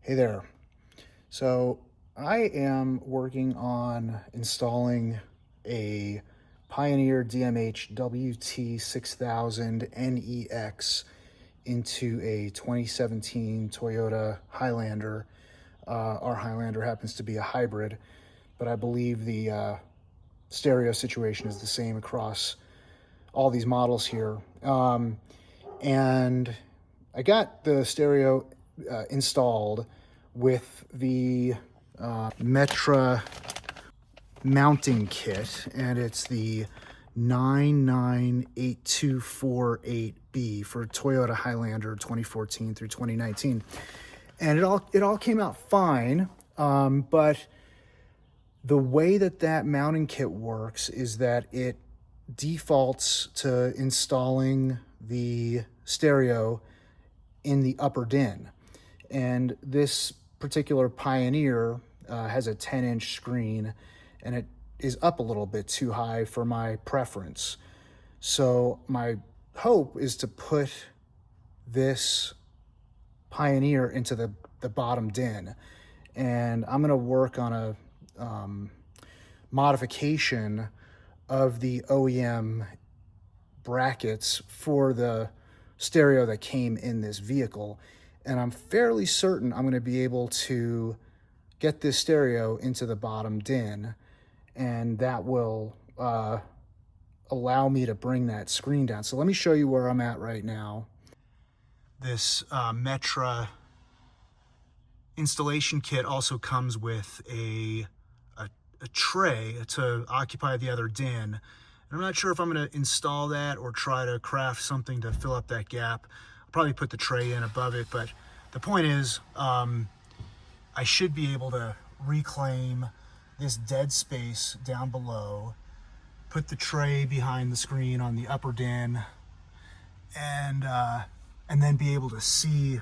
Hey there. So I am working on installing a Pioneer DMH-WT6000NEX into a 2017 Toyota Highlander. Our Highlander happens to be a hybrid, but I believe the stereo situation is the same across all these models here. And I got the stereo installed with the Metra mounting kit, and it's the 998248B for Toyota Highlander 2014 through 2019. And it all came out fine, but the way that mounting kit works is that it defaults to installing the stereo in the upper din. And this particular Pioneer has a 10-inch screen, and it is up a little bit too high for my preference. So my hope is to put this Pioneer into the bottom din, and I'm going to work on a modification of the OEM brackets for the stereo that came in this vehicle. And I'm fairly certain I'm going to be able to get this stereo into the bottom din, and that will allow me to bring that screen down. So let me show you where I'm at right now. This Metra installation kit also comes with a tray to occupy the other din. And I'm not sure if I'm going to install that or try to craft something to fill up that gap. I'll probably put the tray in above it, but the point is I should be able to reclaim this dead space down below, put the tray behind the screen on the upper din, and then be able to see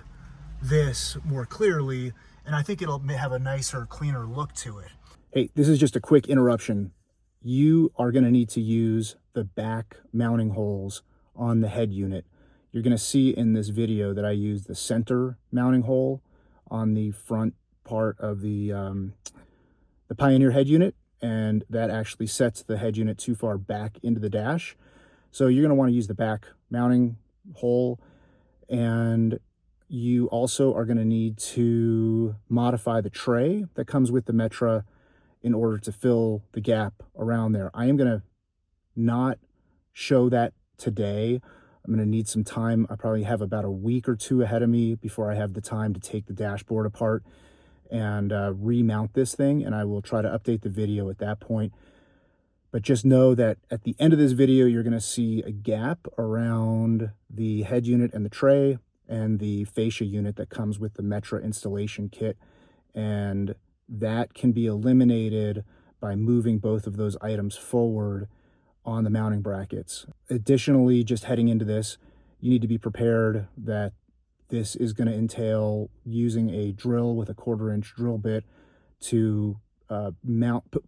this more clearly, and I think it'll have a nicer, cleaner look to it. Hey, this is just a quick interruption. You are going to need to use the back mounting holes on the head unit. You're going to see in this video that I use the center mounting hole on the front part of the Pioneer head unit, and that actually sets the head unit too far back into the dash. So you're going to want to use the back mounting hole, and you also are going to need to modify the tray that comes with the Metra in order to fill the gap around there. I am going to not show that today. I'm going to need some time. I probably have about a week or two ahead of me before I have the time to take the dashboard apart and remount this thing, and I will try to update the video at that point. But just know that at the end of this video, you're going to see a gap around the head unit and the tray and the fascia unit that comes with the Metra installation kit, and that can be eliminated by moving both of those items forward on the mounting brackets. Additionally, just heading into this, you need to be prepared that this is going to entail using a drill with a 1/4-inch drill bit to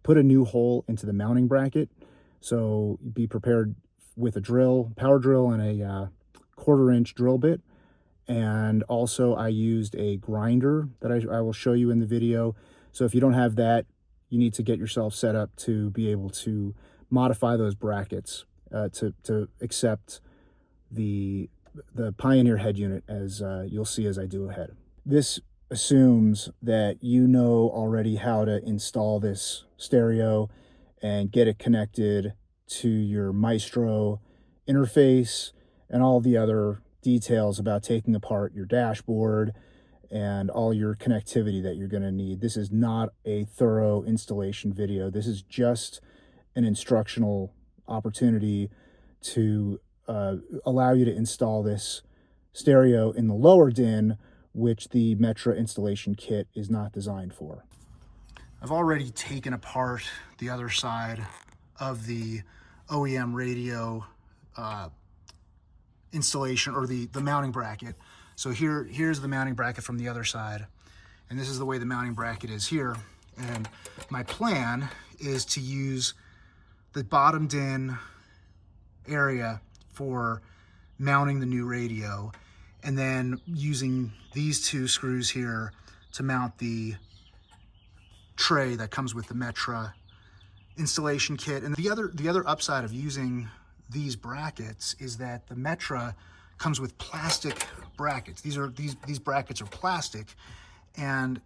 put a new hole into the mounting bracket. So be prepared with a drill, power drill, and a 1/4-inch drill bit. And also I used a grinder that I will show you in the video. So if you don't have that, you need to get yourself set up to be able to modify those brackets to accept the Pioneer head unit, as you'll see as I do ahead. This assumes that you know already how to install this stereo and get it connected to your Maestro interface and all the other details about taking apart your dashboard and all your connectivity that you're going to need. This is not a thorough installation video. This is just an instructional opportunity to allow you to install this stereo in the lower din, which the Metra installation kit is not designed for. I've already taken apart the other side of the OEM radio installation, or the mounting bracket. So here's the mounting bracket from the other side, and this is the way the mounting bracket is here. And my plan is to use the bottom din area for mounting the new radio, and then using these two screws here to mount the tray that comes with the Metra installation kit. And the other upside of using these brackets is that the Metra comes with plastic brackets. These brackets are plastic, and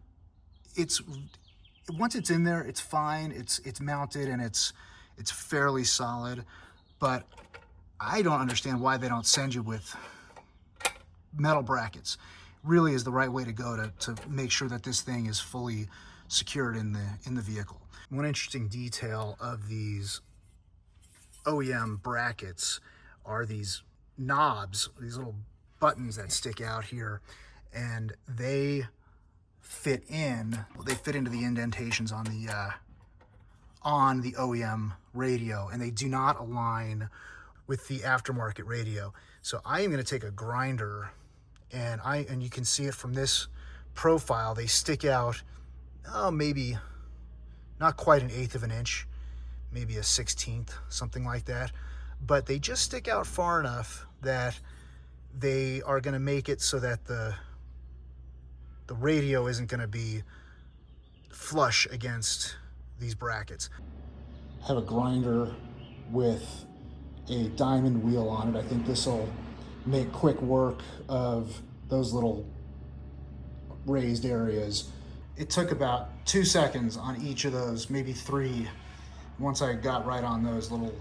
once it's in there, it's fine. It's mounted and it's fairly solid. But I don't understand why they don't send you with metal brackets. Really is the right way to go to make sure that this thing is fully secured in the vehicle. One interesting detail of these OEM brackets are these knobs, these little buttons that stick out here, and they fit into the indentations on the OEM radio, and they do not align with the aftermarket radio. So I am going to take a grinder, and you can see it from this profile. They stick out, maybe not quite an 1/8 of an inch, maybe a 1/16, something like that. But they just stick out far enough that they are going to make it so that the radio isn't going to be flush against these brackets. I have a grinder with a diamond wheel on it. I think this will make quick work of those little raised areas. It took about 2 seconds on each of those, maybe 3, once I got right on those little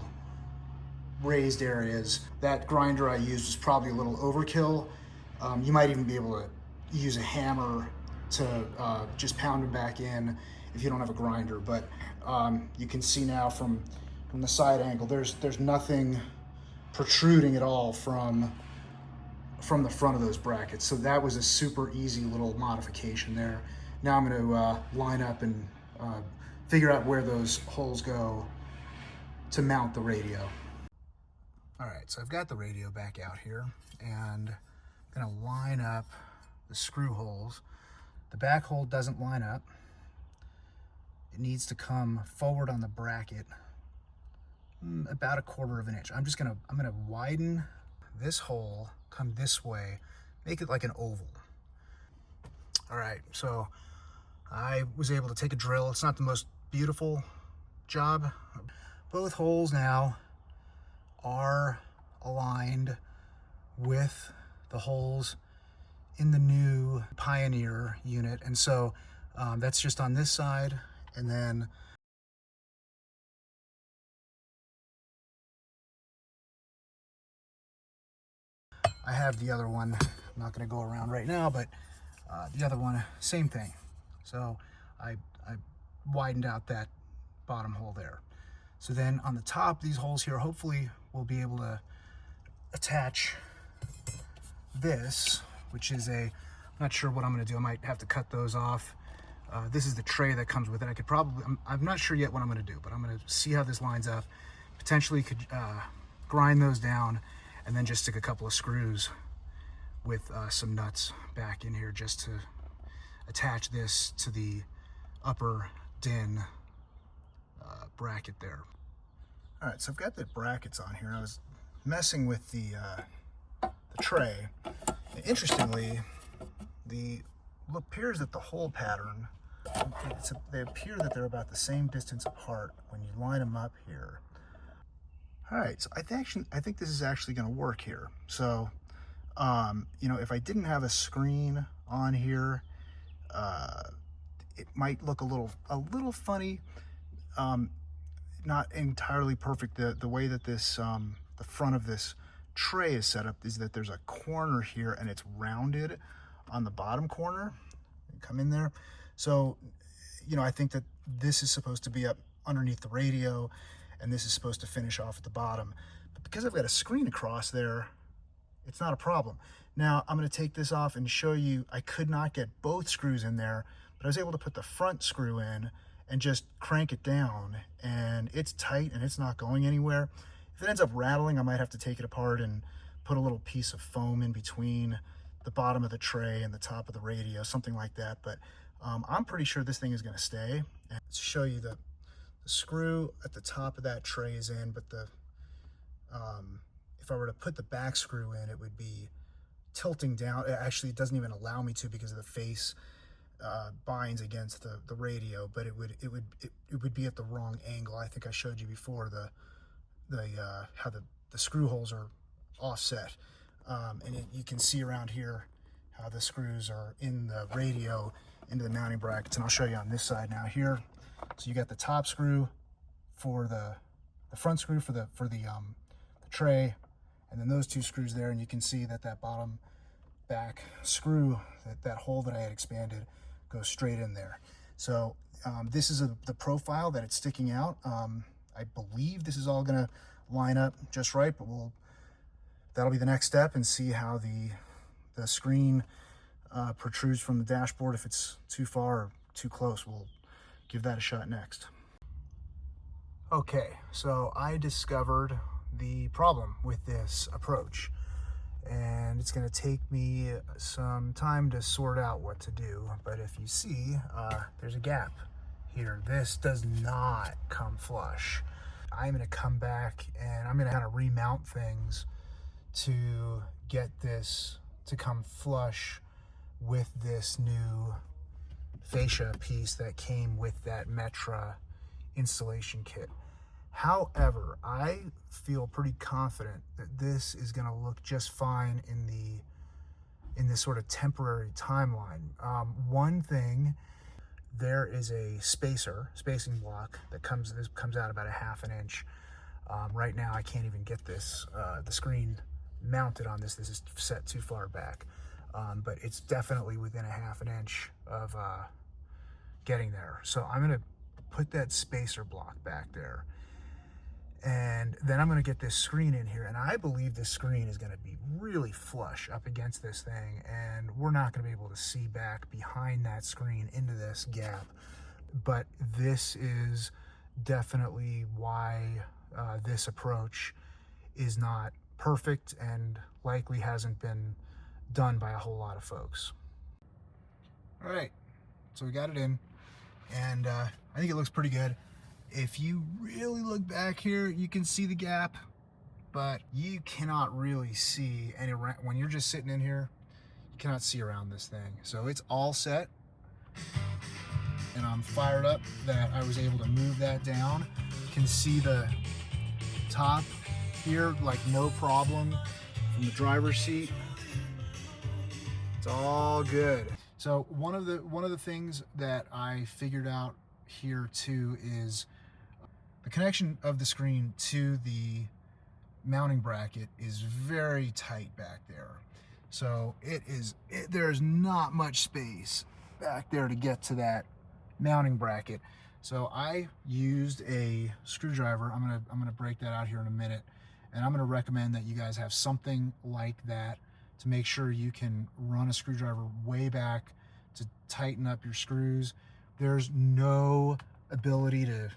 raised areas. That grinder I used was probably a little overkill. You might even be able to use a hammer to just pound them back in if you don't have a grinder. But you can see now from the side angle, there's nothing protruding at all from the front of those brackets. So that was a super easy little modification there. Now I'm going to line up and figure out where those holes go to mount the radio. All right, so I've got the radio back out here, and I'm going to line up the screw holes. The back hole doesn't line up. It needs to come forward on the bracket about 1/4 of an inch. I'm going to widen this hole, come this way, make it like an oval. All right, so I was able to take a drill. It's not the most beautiful job. Both holes now are aligned with the holes in the new Pioneer unit. And so that's just on this side, and then I have the other one. I'm not going to go around right now, but the other one, same thing. So I widened out that bottom hole there. So then on the top, these holes here, hopefully we'll be able to attach this, which is I'm not sure what I'm going to do. I might have to cut those off. This is the tray that comes with it. I'm not sure yet what I'm going to do, but I'm going to see how this lines up. Potentially could grind those down and then just stick a couple of screws with some nuts back in here just to attach this to the upper DIN bracket there. All right, so I've got the brackets on here. I was messing with the tray. And interestingly, it appears that the hole pattern, they appear that they're about the same distance apart when you line them up here. All right, so I think this is actually going to work here. So, you know, if I didn't have a screen on here, it might look a little funny, not entirely perfect. The way that this the front of this tray is set up is that there's a corner here and it's rounded on the bottom corner. Come in there. So, you know, I think that this is supposed to be up underneath the radio, and this is supposed to finish off at the bottom. But because I've got a screen across there, it's not a problem. Now I'm going to take this off and show you. I could not get both screws in there, but I was able to put the front screw in and just crank it down, and it's tight and it's not going anywhere. If it ends up rattling, I might have to take it apart and put a little piece of foam in between the bottom of the tray and the top of the radio, something like that. But I'm pretty sure this thing is going to stay. And to show you, the screw at the top of that tray is in, but if I were to put the back screw in, it would be tilting down. Actually, it doesn't even allow me to because of the face binds against the radio, but it would be at the wrong angle. I think I showed you before how the screw holes are offset, and you can see around here how the screws are in the radio into the mounting brackets, and I'll show you on this side now here. So you got the top screw for the front screw for the tray, and then those two screws there, and you can see that bottom back screw, that hole that I had expanded, goes straight in there. So this is the profile that it's sticking out. I believe this is all gonna line up just right, but that'll be the next step, and see how the screen protrudes from the dashboard. If it's too far or too close, we'll give that a shot next. Okay, so I discovered the problem with this approach, and it's going to take me some time to sort out what to do. But if you see, there's a gap here. This does not come flush. I'm going to come back and I'm going to kind of remount things to get this to come flush with this new fascia piece that came with that Metra installation kit. However, I feel pretty confident that this is going to look just fine in this sort of temporary timeline. One thing, there is a spacing block that comes out about 1/2 inch. Right now I can't even get this the screen mounted on this. This is set too far back, but it's definitely within 1/2 inch of getting there. So I'm going to put that spacer block back there, and then I'm going to get this screen in here, and I believe this screen is going to be really flush up against this thing, and we're not going to be able to see back behind that screen into this gap. But this is definitely why this approach is not perfect and likely hasn't been done by a whole lot of folks. All right, so we got it in, and I think it looks pretty good. If you really look back here, you can see the gap, but you cannot really see any, when you're just sitting in here, you cannot see around this thing. So it's all set, and I'm fired up that I was able to move that down. You can see the top here, like no problem from the driver's seat. It's all good. So one of the things that I figured out here too is the connection of the screen to the mounting bracket is very tight back there. So there's not much space back there to get to that mounting bracket. So I used a screwdriver. I'm gonna break that out here in a minute, and I'm gonna recommend that you guys have something like that to make sure you can run a screwdriver way back to tighten up your screws. There's no ability to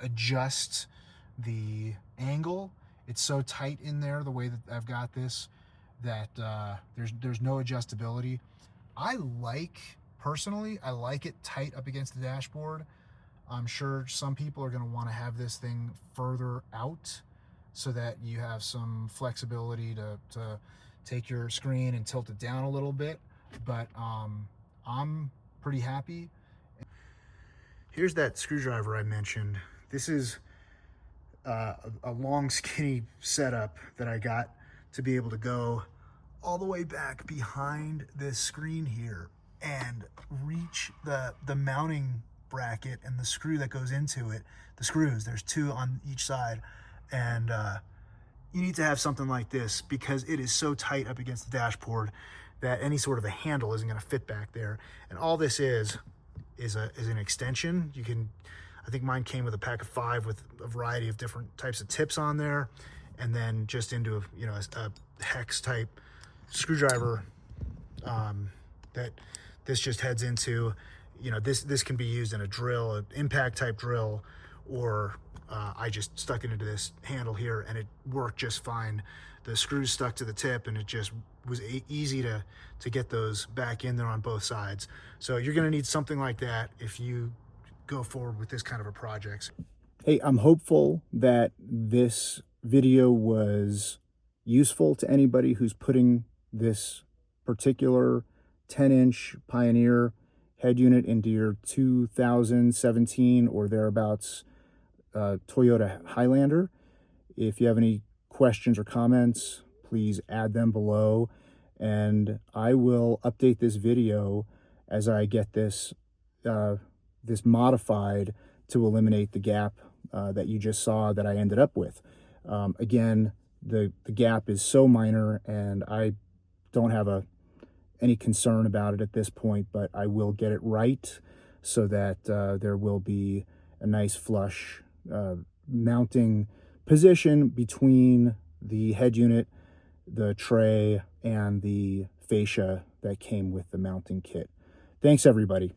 adjust the angle. It's so tight in there the way that I've got this that there's no adjustability. Personally, I like it tight up against the dashboard. I'm sure some people are going to want to have this thing further out so that you have some flexibility to take your screen and tilt it down a little bit, but I'm pretty happy. Here's that screwdriver I mentioned. This is a long, skinny setup that I got to be able to go all the way back behind this screen here and reach the mounting bracket and the screw that goes into it. The screws, there's two on each side, and you need to have something like this because it is so tight up against the dashboard that any sort of a handle isn't going to fit back there. And all this is an extension. I think mine came with a pack of 5 with a variety of different types of tips on there, and then just into a hex type screwdriver that this just heads into. This can be used in a drill, an impact type drill, or I just stuck it into this handle here and it worked just fine. The screws stuck to the tip, and it just was easy to get those back in there on both sides. So you're going to need something like that if you go forward with this kind of a project. Hey, I'm hopeful that this video was useful to anybody who's putting this particular 10-inch Pioneer head unit into your 2017 or thereabouts Toyota Highlander. If you have any questions or comments, please add them below, and I will update this video as I get this this modified to eliminate the gap that you just saw that I ended up with. Again, the gap is so minor, and I don't have any concern about it at this point, but I will get it right so that there will be a nice flush mounting position between the head unit, the tray, and the fascia that came with the mounting kit. Thanks, everybody.